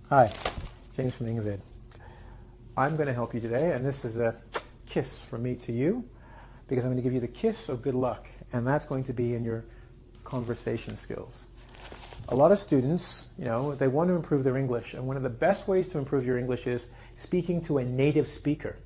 Hi, James from Ingvid. I'm going to help you today, and this is a kiss from me to you, because I'm going to give you the kiss of good luck, and that's going to be in your conversation skills. A lot of students, they want to improve their English, and one of the best ways to improve your English is speaking to a native speaker.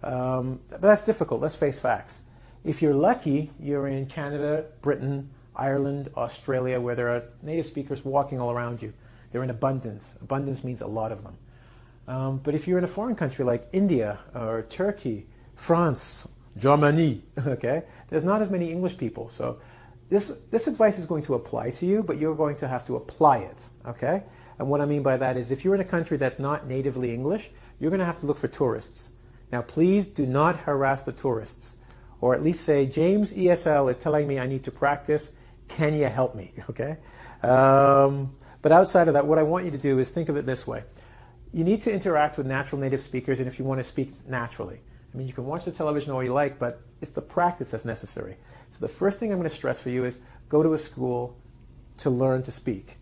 But that's difficult. Let's face facts. If you're lucky, you're in Canada, Britain, Ireland, Australia, where there are native speakers walking all around you. They're in abundance. Abundance means a lot of them. But if you're in a foreign country like India or Turkey, France, Germany, okay, there's not as many English people. So this advice is going to apply to you, but you're going to have to apply it, okay? And what I mean by that is if you're in a country that's not natively English, you're going to have to look for tourists. Now, please do not harass the tourists, or at least say, James ESL is telling me I need to practice. Can you help me, okay? But outside of that, what I want you to do is think of it this way. You need to interact with natural native speakers, and if you want to speak naturally. I mean, you can watch the television all you like, but it's the practice that's necessary. So the first thing I'm going to stress for you is go to a school to learn to speak.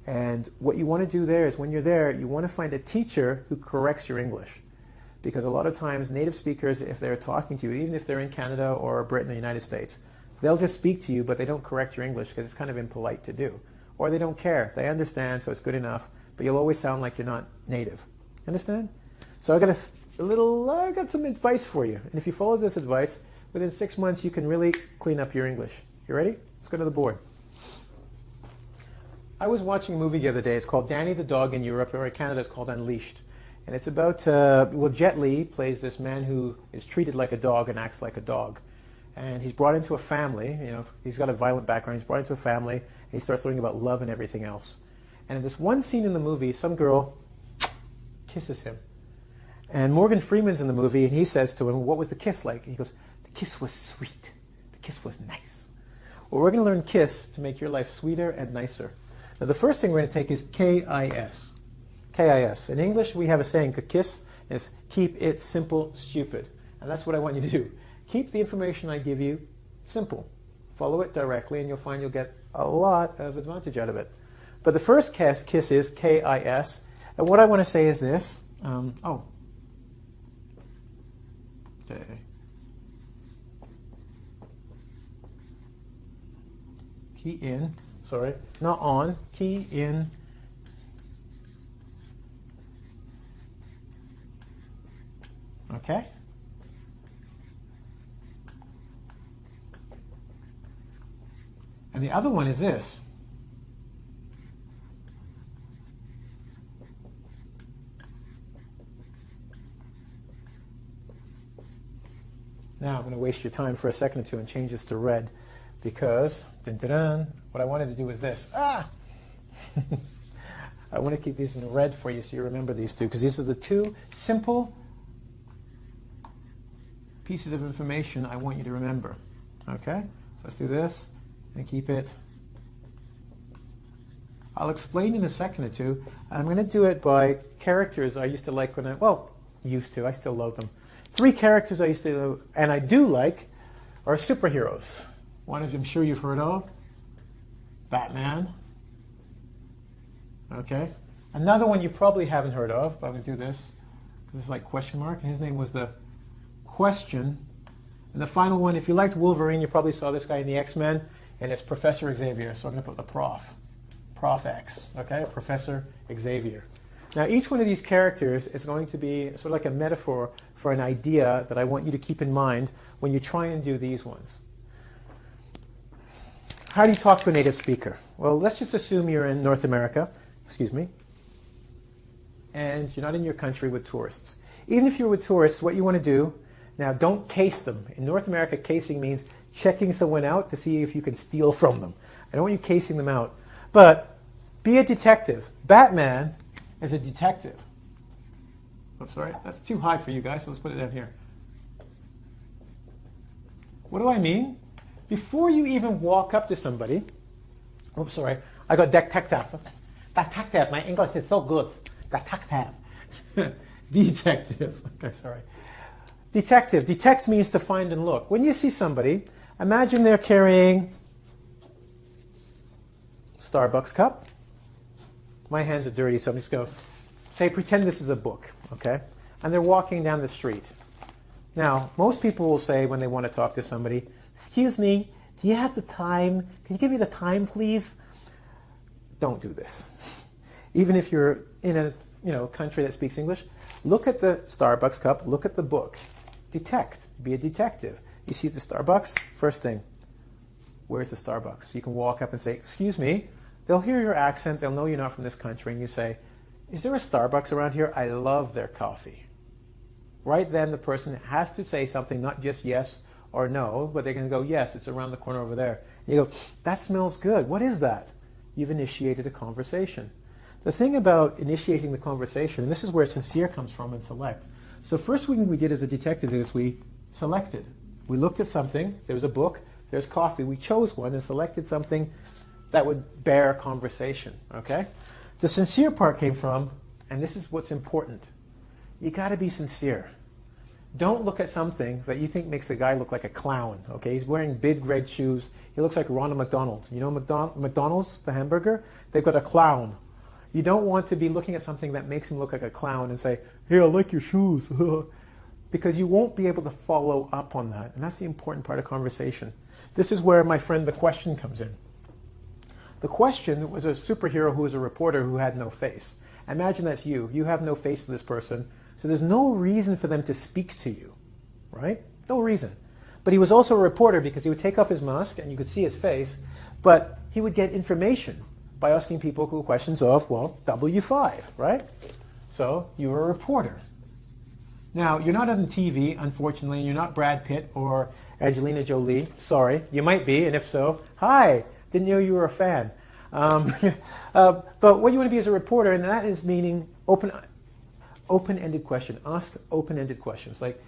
And what you want to do there is when you're there, you want to find a teacher who corrects your English. Because a lot of times native speakers, if they're talking to you, even if they're in Canada or Britain or the United States, they'll just speak to you, but they don't correct your English because it's kind of impolite to do. Or they don't care. They understand, so it's good enough, but you'll always sound like you're not native. Understand? So I got some advice for you. And if you follow this advice, within 6 months you can really clean up your English. You ready? Let's go to the board. I was watching a movie the other day. It's called Danny the Dog in Europe, or in Canada it's called Unleashed. And it's about, Jet Li plays this man who is treated like a dog and acts like a dog. And he's brought into a family, he's got a violent background, he's brought into a family, and he starts learning about love and everything else. And in this one scene in the movie, some girl kisses him. And Morgan Freeman's in the movie, and he says to him, what was the kiss like? And he goes, the kiss was sweet. The kiss was nice. Well, we're going to learn KISS to make your life sweeter and nicer. Now, the first thing we're going to take is KIS. KIS. In English, we have a saying, KISS is keep it simple, stupid. And that's what I want you to do. Keep the information I give you simple. Follow it directly, and you'll find you'll get a lot of advantage out of it. But the first KISS is KIS. And what I want to say is this. Okay. Key in. Sorry. Not on. Key in. Okay. And the other one is this. Now I'm going to waste your time for a second or two and change this to red because what I wanted to do is this. I want to keep these in red for you so you remember these two, because these are the two simple pieces of information I want you to remember. Okay? So let's do this and keep it. I'll explain in a second or two. I'm going to do it by characters I used to like when I still love them. 3 characters I used to, and I do like, are superheroes. One of them I'm sure you've heard of, Batman. Okay. Another one you probably haven't heard of, but I'm going to do this. This is like question mark, and his name was the Question. And the final one, if you liked Wolverine, you probably saw this guy in the X-Men, and it's Professor Xavier. So I'm going to put the Prof X, okay, Professor Xavier. Now, each one of these characters is going to be sort of like a metaphor for an idea that I want you to keep in mind when you try and do these ones. How do you talk to a native speaker? Well, let's just assume you're in North America, and you're not in your country with tourists. Even if you're with tourists, what you want to do, now don't case them. In North America, casing means checking someone out to see if you can steal from them. I don't want you casing them out. But be a detective. Batman is a detective. Oops, sorry, that's too high for you guys, so let's put it down here. What do I mean? Before you even walk up to somebody, oops, sorry, I got detective. Detective, my English is so good. Detective. Detective. Okay, sorry. Detective. Detect means to find and look. When you see somebody, imagine they're carrying Starbucks cup, my hands are dirty, so I'm just going to say, pretend this is a book, okay? And they're walking down the street. Now, most people will say when they want to talk to somebody, excuse me, do you have the time? Can you give me the time, please? Don't do this. Even if you're in a country that speaks English, look at the Starbucks cup, look at the book. Detect, be a detective. You see the Starbucks, first thing, where's the Starbucks? You can walk up and say, excuse me. They'll hear your accent, they'll know you're not from this country, and you say, is there a Starbucks around here? I love their coffee. Right then the person has to say something, not just yes or no, but they're going to go, yes, it's around the corner over there. You go, that smells good. What is that? You've initiated a conversation. The thing about initiating the conversation, and this is where sincere comes from in select. So first thing we did as a detective is we selected. We looked at something, there was a book, there's coffee, we chose one and selected something that would bear a conversation, okay? The sincere part came from, and this is what's important, you got to be sincere. Don't look at something that you think makes a guy look like a clown, okay? He's wearing big red shoes. He looks like Ronald McDonald. You know McDonald's, the hamburger? They've got a clown. You don't want to be looking at something that makes him look like a clown and say, hey, I like your shoes. Because you won't be able to follow up on that. And that's the important part of conversation. This is where my friend the question comes in. The question was a superhero who was a reporter who had no face. Imagine that's you. You have no face to this person. So there's no reason for them to speak to you, right? No reason. But he was also a reporter because he would take off his mask and you could see his face, but he would get information by asking people cool questions of, well, W5, right? So you're a reporter. Now, you're not on TV, unfortunately. You're not Brad Pitt or Angelina Jolie. Sorry. You might be, and if so, hi. Didn't know you were a fan. But what you want to be as a reporter, and that is meaning open-ended question. Ask open-ended questions. Like,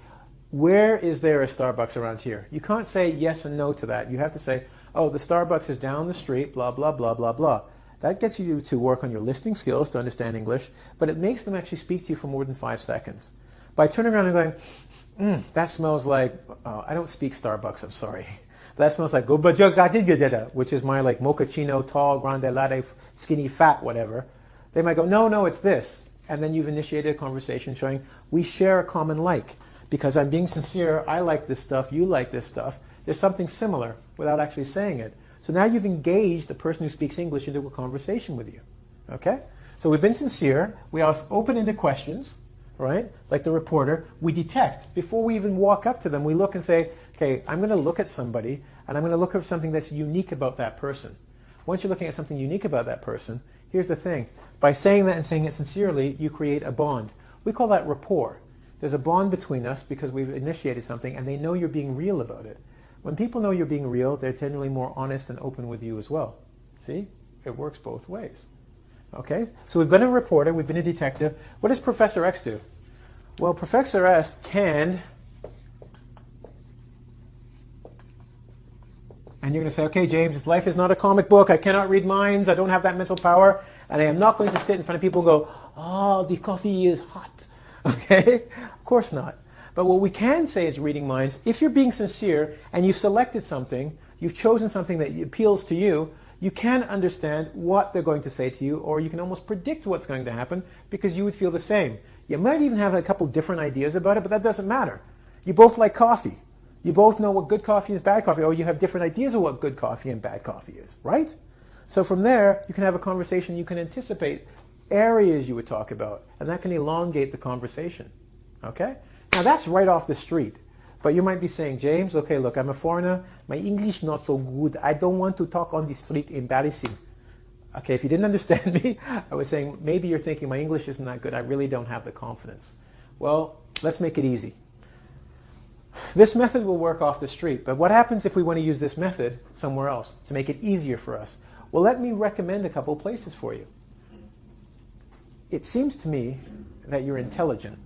where is there a Starbucks around here? You can't say yes and no to that. You have to say, oh, the Starbucks is down the street, blah, blah, blah, blah, blah. That gets you to work on your listening skills to understand English, but it makes them actually speak to you for more than 5 seconds. By turning around and going, that smells like, I don't speak Starbucks, I'm sorry. That smells like, which is my like mochaccino, tall, grande, latte, skinny, fat, whatever. They might go, no, it's this. And then you've initiated a conversation showing we share a common like. Because I'm being sincere, I like this stuff, you like this stuff. There's something similar without actually saying it. So now you've engaged the person who speaks English into a conversation with you. Okay? So we've been sincere. We ask open-ended questions, right? Like the reporter. We detect. Before we even walk up to them, we look and say, okay, I'm going to look at somebody, and I'm going to look at something that's unique about that person. Once you're looking at something unique about that person, here's the thing. By saying that and saying it sincerely, you create a bond. We call that rapport. There's a bond between us because we've initiated something, and they know you're being real about it. When people know you're being real, they're generally more honest and open with you as well. See? It works both ways. Okay? So we've been a reporter, we've been a detective. What does Professor X do? Well, Professor X can... And you're going to say, okay, James, life is not a comic book. I cannot read minds. I don't have that mental power. And I am not going to sit in front of people and go, oh, the coffee is hot. Okay? Of course not. But what we can say is reading minds. If you're being sincere and you've selected something, you've chosen something that appeals to you, you can understand what they're going to say to you, or you can almost predict what's going to happen because you would feel the same. You might even have a couple different ideas about it, but that doesn't matter. You both like coffee. You both know what good coffee is, bad coffee, or you have different ideas of what good coffee and bad coffee is, right? So from there, you can have a conversation. You can anticipate areas you would talk about, and that can elongate the conversation, okay? Now, that's right off the street. But you might be saying, James, okay, look, I'm a foreigner. My English not so good. I don't want to talk on the street, embarrassing. Okay, if you didn't understand me, I was saying maybe you're thinking my English isn't that good. I really don't have the confidence. Well, let's make it easy. This method will work off the street, but what happens if we want to use this method somewhere else to make it easier for us? Well, let me recommend a couple places for you. It seems to me that you're intelligent.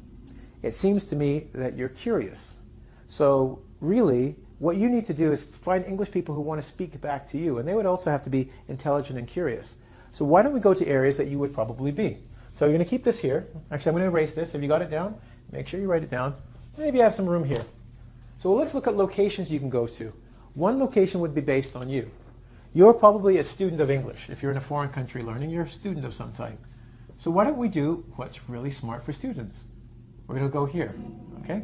It seems to me that you're curious. So really, what you need to do is find English people who want to speak back to you, and they would also have to be intelligent and curious. So why don't we go to areas that you would probably be? So you're going to keep this here. Actually, I'm going to erase this. Have you got it down? Make sure you write it down. Maybe you have some room here. So let's look at locations you can go to. One location would be based on you. You're probably a student of English. If you're in a foreign country learning, you're a student of some type. So why don't we do what's really smart for students? We're going to go here, okay?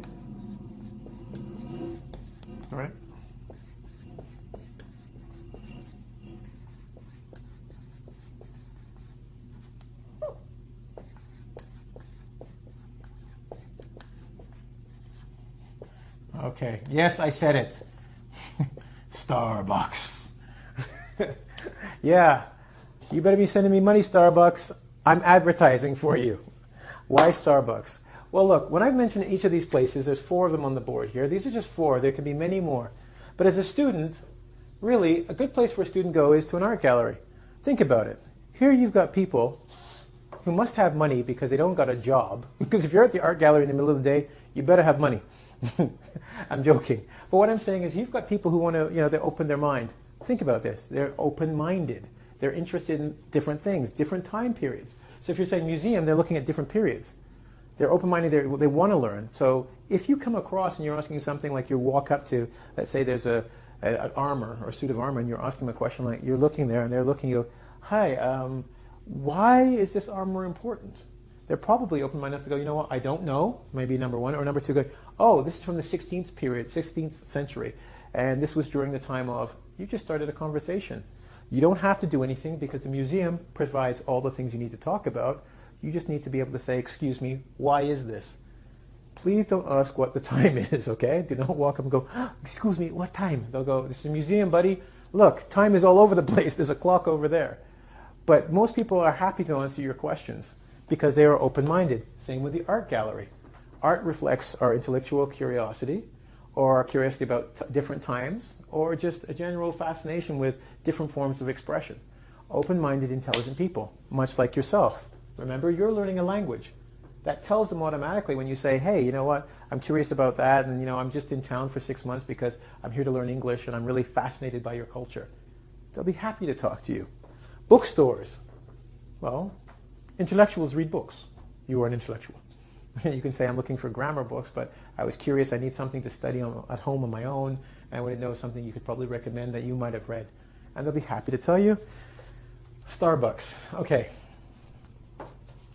All right. Okay, yes, I said it. Starbucks. Yeah, you better be sending me money, Starbucks. I'm advertising for you. Why Starbucks? Well, look, when I've mentioned each of these places, there's 4 of them on the board here. These are just 4. There can be many more. But as a student, really, a good place for a student to go is to an art gallery. Think about it. Here you've got people who must have money because they don't got a job. Because if you're at the art gallery in the middle of the day, you better have money. I'm joking. But what I'm saying is you've got people who want to, they open their mind. Think about this. They're open-minded. They're interested in different things, different time periods. So if you're saying museum, they're looking at different periods. They're open-minded. They want to learn. So if you come across and you're asking something like you walk up to, let's say there's an armor or a suit of armor, and you're asking them a question like you're looking there and they're looking, you go, hi, why is this armor important? They're probably open-minded enough to go, you know what, I don't know, maybe number 1, or number 2, go, oh, this is from the 16th period, 16th century, and this was during the time of, you just started a conversation. You don't have to do anything because the museum provides all the things you need to talk about. You just need to be able to say, excuse me, why is this? Please don't ask what the time is, okay? Do not walk up and go, excuse me, what time? They'll go, this is a museum, buddy. Look, time is all over the place. There's a clock over there. But most people are happy to answer your questions because they are open-minded. Same with the art gallery. Art reflects our intellectual curiosity or our curiosity about different times or just a general fascination with different forms of expression. Open-minded, intelligent people, much like yourself. Remember, you're learning a language. That tells them automatically when you say, hey, you know what, I'm curious about that, and I'm just in town for 6 months because I'm here to learn English and I'm really fascinated by your culture. They'll be happy to talk to you. Bookstores. Well, intellectuals read books. You are an intellectual. You can say, I'm looking for grammar books, but I was curious, I need something to study at home on my own, and I want to know something you could probably recommend that you might have read. And they'll be happy to tell you. Starbucks. Okay.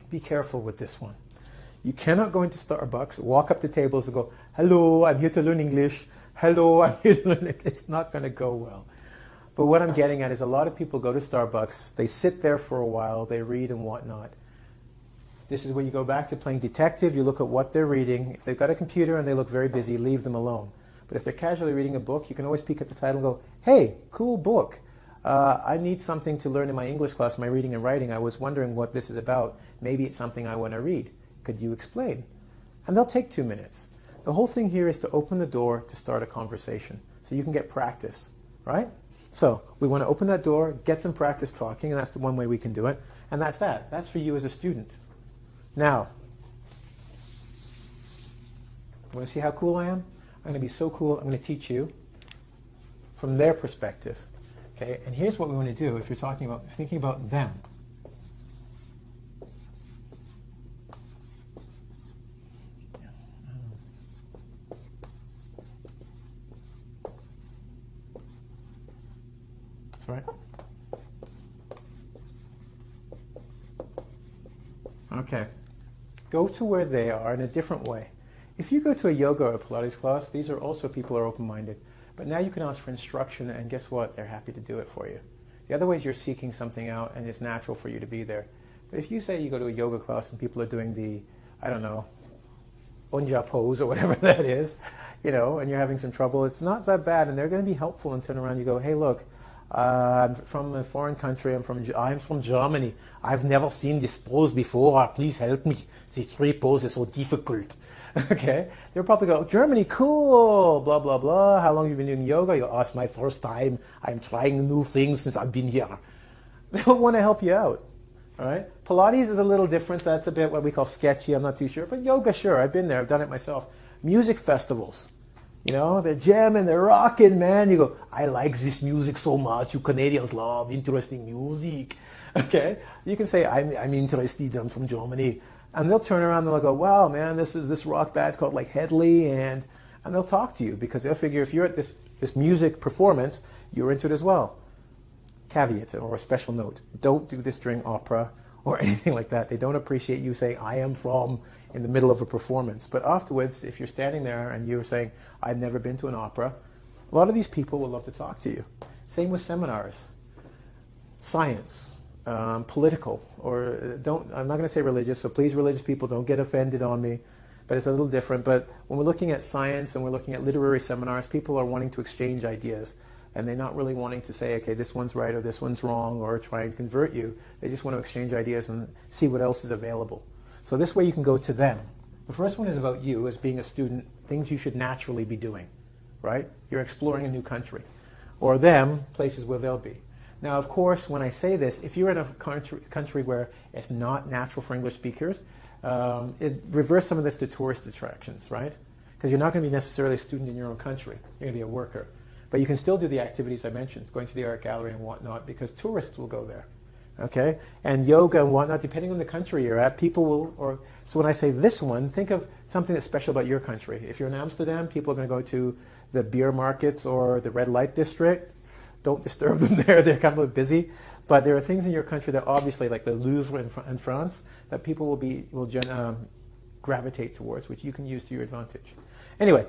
Be careful with this one. You cannot go into Starbucks, walk up to tables and go, hello, I'm here to learn English. Hello, I'm here to learn English. It's not going to go well. But what I'm getting at is a lot of people go to Starbucks, they sit there for a while, they read and whatnot. This is where you go back to playing detective, you look at what they're reading. If they've got a computer and they look very busy, leave them alone. But if they're casually reading a book, you can always peek at the title and go, hey, cool book. I need something to learn in my English class, my reading and writing. I was wondering what this is about. Maybe it's something I want to read. Could you explain? And they'll take 2 minutes. The whole thing here is to open the door to start a conversation so you can get practice, right? So we want to open that door, get some practice talking, and that's the one way we can do it. And that's that. That's for you as a student. Now, you want to see how cool I am? I'm going to be so cool, I'm going to teach you from their perspective. Okay? And here's what we want to do if you're thinking about them. That's right. Okay. Go to where they are in a different way. If you go to a yoga or a Pilates class, these are also people who are open-minded. But now you can ask for instruction, and guess what? They're happy to do it for you. The other way is you're seeking something out, and it's natural for you to be there. But if you say you go to a yoga class and people are doing the, I don't know, Unja pose or whatever that is, and you're having some trouble, it's not that bad, and they're going to be helpful and turn around and you go, hey, look, I'm from a foreign country. I'm from Germany. I've never seen this pose before. Please help me. This three pose is so difficult. Okay? They'll probably go, Germany, cool, blah, blah, blah. How long have you been doing yoga? You ask, my first time. I'm trying new things since I've been here. They'll want to help you out. All right? Pilates is a little different. That's a bit what we call sketchy. I'm not too sure. But yoga, sure. I've been there. I've done it myself. Music festivals. They're jamming, they're rocking, man. You go, I like this music so much. You Canadians love interesting music. Okay? You can say, I'm interested, I'm from Germany. And they'll turn around and they'll go, wow, man, this rock band's called like Headley, and they'll talk to you because they'll figure if you're at this music performance, you're into it as well. caveat or a special note. Don't do this during opera or anything like that. They don't appreciate you saying, I am from, in the middle of a performance. But afterwards, if you're standing there and you're saying, I've never been to an opera, a lot of these people will love to talk to you. Same with seminars. Science, political, or I'm not going to say religious, so please, religious people, don't get offended on me, but it's a little different. But when we're looking at science and we're looking at literary seminars, people are wanting to exchange ideas, and they're not really wanting to say, okay, this one's right or this one's wrong, or try and convert you. They just want to exchange ideas and see what else is available. So this way you can go to them. The first one is about you as being a student, things you should naturally be doing, right? You're exploring a new country. Or them, places where they'll be. Now, of course, when I say this, if you're in a country where it's not natural for English speakers, reverse some of this to tourist attractions, right? Because you're not going to be necessarily a student in your own country. You're going to be a worker. But you can still do the activities I mentioned, going to the art gallery and whatnot, because tourists will go there, okay? And yoga and whatnot, depending on the country you're at, people will, so when I say this one, think of something that's special about your country. If you're in Amsterdam, people are going to go to the beer markets or the red light district. Don't disturb them there, they're kind of busy. But there are things in your country that obviously, like the Louvre in France, that people will gravitate towards, which you can use to your advantage. Anyway,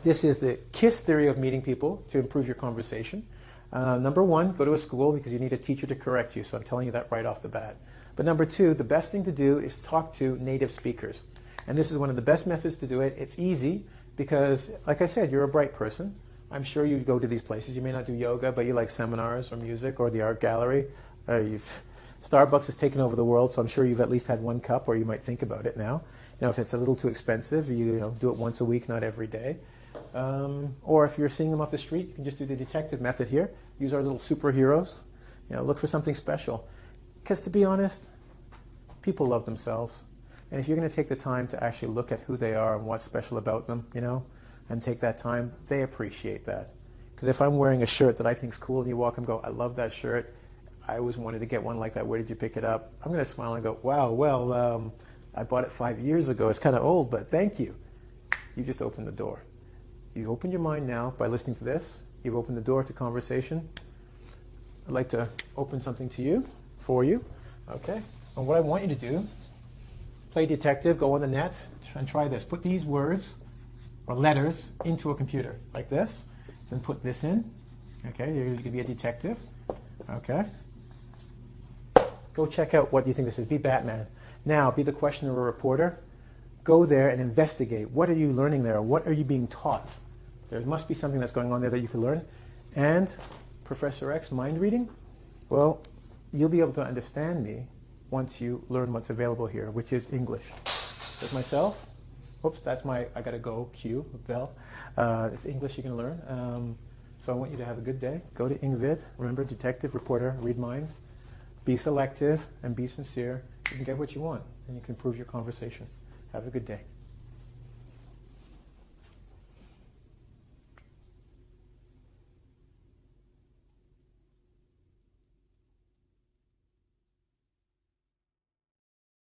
this is the KISS theory of meeting people to improve your conversation. Number one, go to a school because you need a teacher to correct you, so I'm telling you that right off the bat. But number two, the best thing to do is talk to native speakers. And this is one of the best methods to do it. It's easy because, like I said, you're a bright person. I'm sure you go to these places. You may not do yoga, but you like seminars or music or the art gallery. Starbucks has taken over the world, so I'm sure you've at least had one cup, or you might think about it now. You know, if it's a little too expensive, you do it once a week, not every day. Or if you're seeing them off the street, you can just do the detective method here. Use our little superheroes. You know, look for something special. Because to be honest, people love themselves. And if you're going to take the time to actually look at who they are and what's special about them, you know, and take that time, they appreciate that. Because if I'm wearing a shirt that I think is cool and you walk and go, I love that shirt, I always wanted to get one like that, where did you pick it up? I'm going to smile and go, wow, well, I bought it 5 years ago. It's kind of old, but thank you. You just opened the door. You've opened your mind now by listening to this. You've opened the door to conversation. I'd like to open something to you, for you. Okay? And what I want you to do, play detective, go on the net, and try this. Put these words or letters into a computer, like this. Then put this in. Okay, you're going to be a detective. Okay? Go check out what you think this is. Be Batman. Now, be the questioner or reporter. Go there and investigate. What are you learning there? What are you being taught? There must be something that's going on there that you can learn. And Professor X, mind reading? Well, you'll be able to understand me once you learn what's available here, which is English. With myself, oops, that's my I gotta go cue, bell. It's English you can learn. So I want you to have a good day. Go to Ingvid. Remember, detective, reporter, read minds. Be selective and be sincere. You can get what you want, and you can improve your conversation. Have a good day.